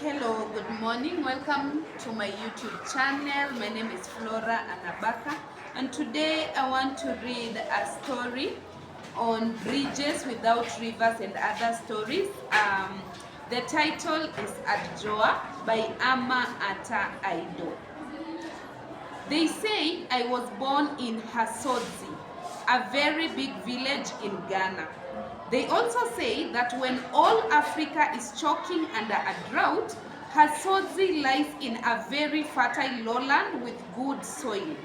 Hello, good morning. Welcome to my YouTube channel. My name is Flora Anabaka, and today I want to read a story on bridges without rivers and other stories. The title is Adjoa by Ama Ata Aido. They say I was born in Hasodzi, a very big village in Ghana. They also say that when all Africa is choking under a drought, Hasodzi lies in a very fertile lowland with good soil.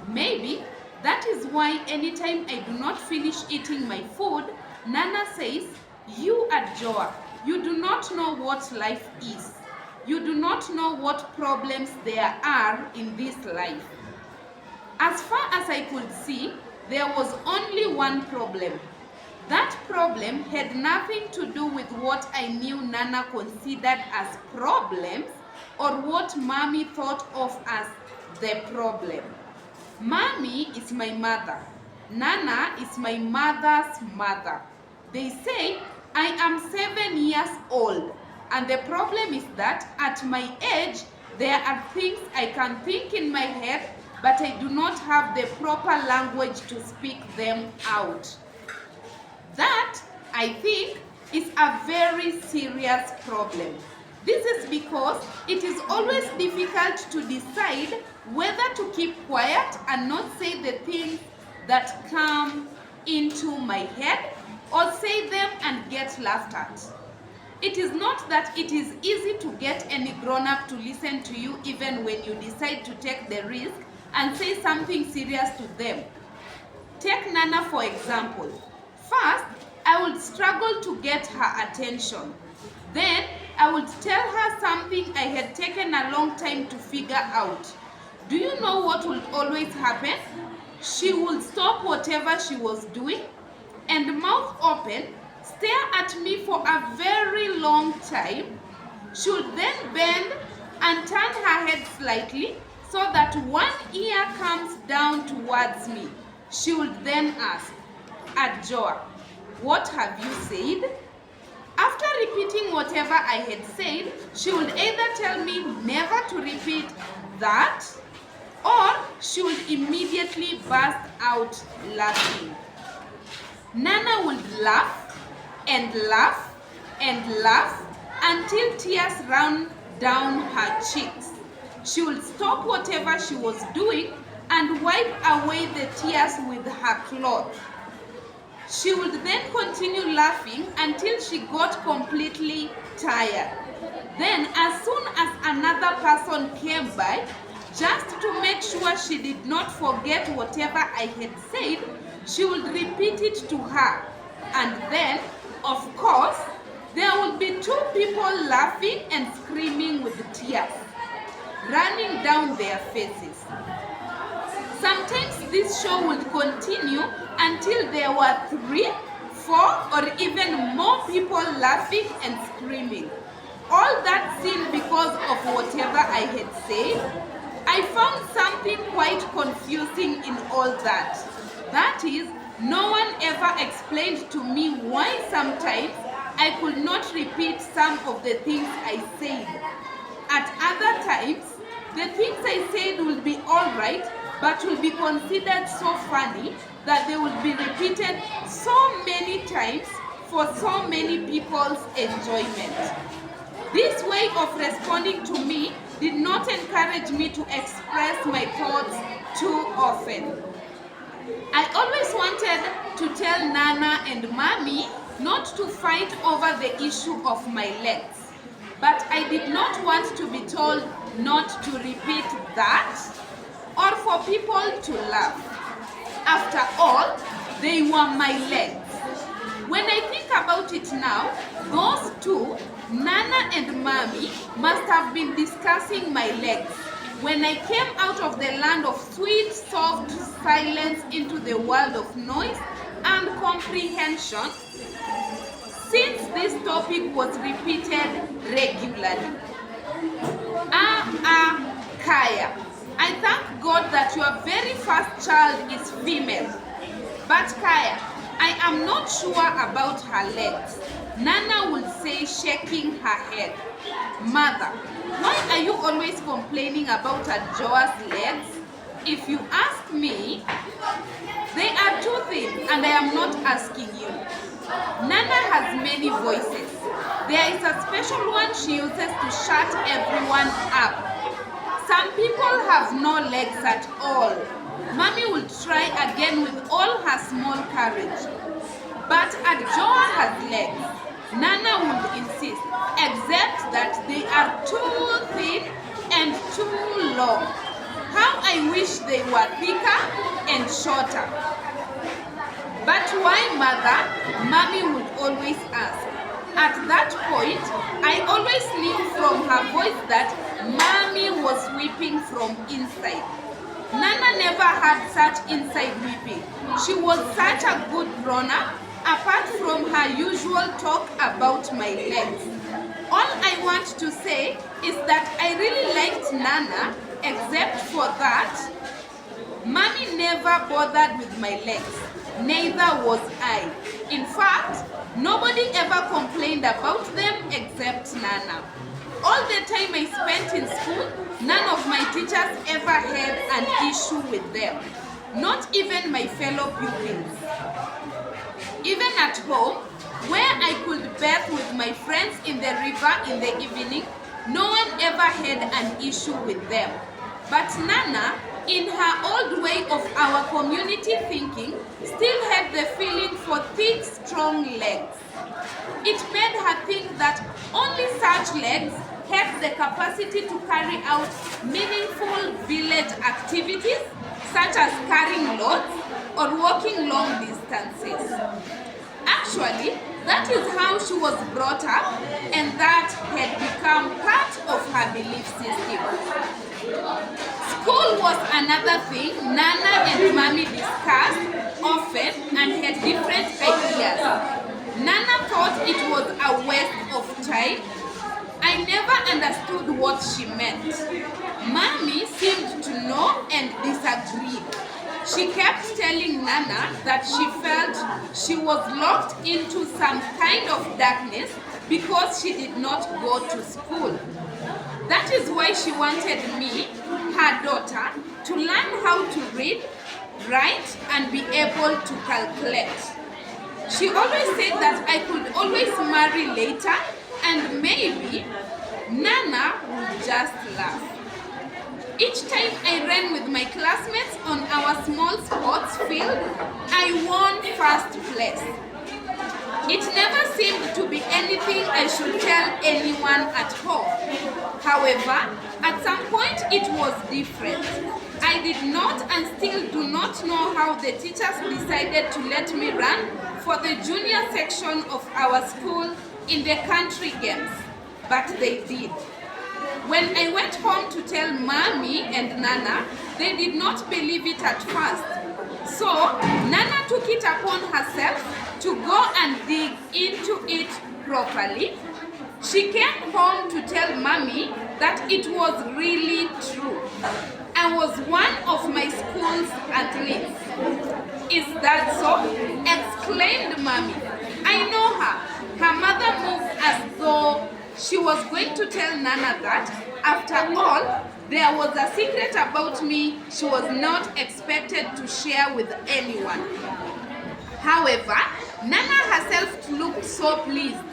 Maybe that is why anytime I do not finish eating my food, Nana says, "You Adjoa, you do not know what life is. You do not know what problems there are in this life." As far as I could see, there was only one problem. That problem had nothing to do with what I knew Nana considered as problems or what Mommy thought of as the problem. Mommy is my mother. Nana is my mother's mother. They say I am 7 years old, and the problem is that at my age, there are things I can think in my head, but I do not have the proper language to speak them out. That, I think, is a very serious problem. This is because it is always difficult to decide whether to keep quiet and not say the things that come into my head or say them and get laughed at. It is not that it is easy to get any grown-up to listen to you even when you decide to take the risk and say something serious to them. Take Nana for example. First, I would struggle to get her attention. Then, I would tell her something I had taken a long time to figure out. Do you know what would always happen? She would stop whatever she was doing and, mouth open, stare at me for a very long time. She would then bend and turn her head slightly so that one ear comes down towards me. She would then ask, "Adjoa, what have you said?" After repeating whatever I had said, she would either tell me never to repeat that, or she would immediately burst out laughing. Nana would laugh and laugh and laugh until tears ran down her cheeks. She would stop whatever she was doing and wipe away the tears with her cloth. She would then continue laughing until she got completely tired. Then, as soon as another person came by, just to make sure she did not forget whatever I had said, she would repeat it to her. And then, of course, there would be two people laughing and screaming with tears running down their faces. Sometimes this show would continue until there were 3, 4, or even more people laughing and screaming. All that seemed because of whatever I had said. I found something quite confusing in all that. That is, no one ever explained to me why sometimes I could not repeat some of the things I said. At other times, the things I said will be all right, but will be considered so funny that they will be repeated so many times for so many people's enjoyment. This way of responding to me did not encourage me to express my thoughts too often. I always wanted to tell Nana and Mommy not to fight over the issue of my legs, but I did not want to be told not to repeat that or for people to laugh. After all, they were my legs. When I think about it now, those two, Nana and Mommy, must have been discussing my legs when I came out of the land of sweet, soft silence into the world of noise and comprehension, since this topic was repeated regularly. Kaya, I thank God that your very first child is female. But Kaya, I am not sure about her legs. Nana would say, shaking her head, "Mother, why are you always complaining about Adjoa's legs? If you ask me, they are too thin, and I am not asking you." Nana has many voices. There is a special one she uses to shut everyone up. Some people have no legs at all. Mommy will try again with all her small courage. But Adjoa has legs. Nana would insist, except that they are too thin and too long. How I wish they were thicker and shorter. "But why, Mother?" Mommy would always ask. At that point, I always knew from her voice that Mommy was weeping from inside. Nana never had such inside weeping. She was such a good grown-up, apart from her usual talk about my legs. All I want to say is that I really liked Nana, except for that Mommy never bothered with my legs. Neither was I. In fact, nobody ever complained about them except Nana. All the time I spent in school, none of my teachers ever had an issue with them. Not even my fellow pupils. Even at home, where I could bathe with my friends in the river in the evening, no one ever had an issue with them. But Nana, in her old way of our community thinking, still had the feeling for thick, strong legs. It made her think that only such legs had the capacity to carry out meaningful village activities, such as carrying loads or walking long distances. Actually, that is how she was brought up, and that had become part of her belief system. School was another thing Nana and Mommy discussed often and had different ideas. Nana thought it was a waste of time. I never understood what she meant. Mommy seemed to know and disagreed. She kept telling Nana that she felt she was locked into some kind of darkness because she did not go to school. That is why she wanted me, her daughter, to learn how to read, write, and be able to calculate. She always said that I could always marry later, and maybe Nana would just laugh. Each time I ran with my classmates on our small sports field, I won first place. It never seemed to be anything I should tell anyone at home. However, at some point it was different. I did not and still do not know how the teachers decided to let me run for the junior section of our school in the country games, but they did. When I went home to tell Mommy and Nana, they did not believe it at first. So, Nana took it upon herself to go and dig into it properly. She came home to tell Mommy that it was really true. I was one of my school's athletes. "Is that so?" exclaimed Mommy. I know her. Her mother moved as though she was going to tell Nana that, after all, there was a secret about me she was not expected to share with anyone. However, Nana herself looked so pleased.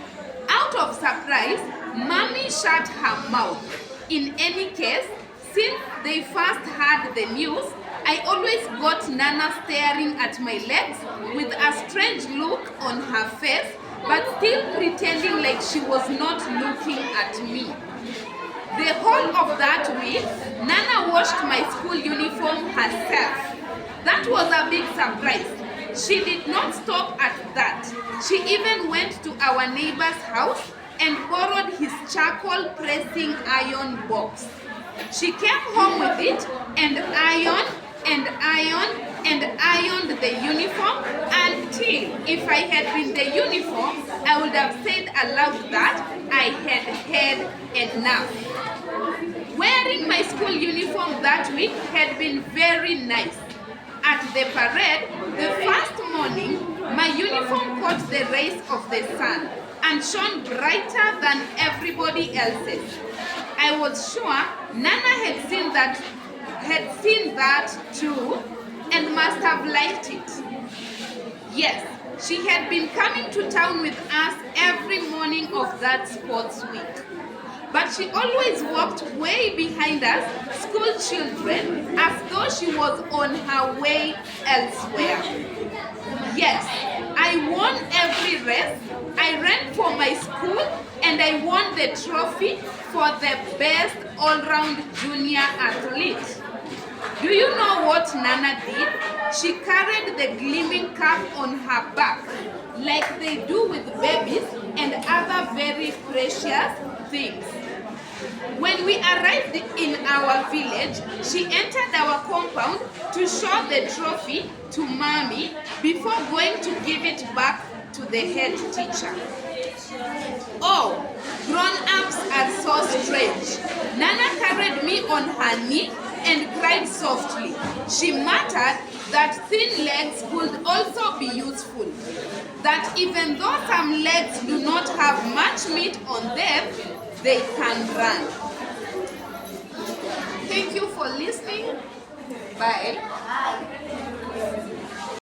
Out of surprise, Mommy shut her mouth. In any case, since they first heard the news, I always got Nana staring at my legs with a strange look on her face, but still pretending like she was not looking at me. The whole of that week, Nana washed my school uniform herself. That was a big surprise. She did not stop at that. She even went to our neighbor's house and borrowed his charcoal pressing iron box. She came home with it and ironed the uniform until, if I had been the uniform, I would have said aloud that I had had enough. Wearing my school uniform that week had been very nice. At the parade, the first morning, my uniform caught the rays of the sun, and shone brighter than everybody else's. I was sure Nana had seen that too and must have liked it. Yes, she had been coming to town with us every morning of that sports week. But she always walked way behind us, school children, as though she was on her way elsewhere. Yes, I won every race, I ran for my school, and I won the trophy for the best all-round junior athlete. Do you know what Nana did? She carried the gleaming cap on her back, like they do with babies and other very precious things. When we arrived in our village, she entered our compound to show the trophy to Mommy before going to give it back to the head teacher. Oh, grown-ups are so strange. Nana carried me on her knee and cried softly. She muttered that thin legs could also be useful. That even though some legs do not have much meat on them, they can run. Thank you for listening. Bye.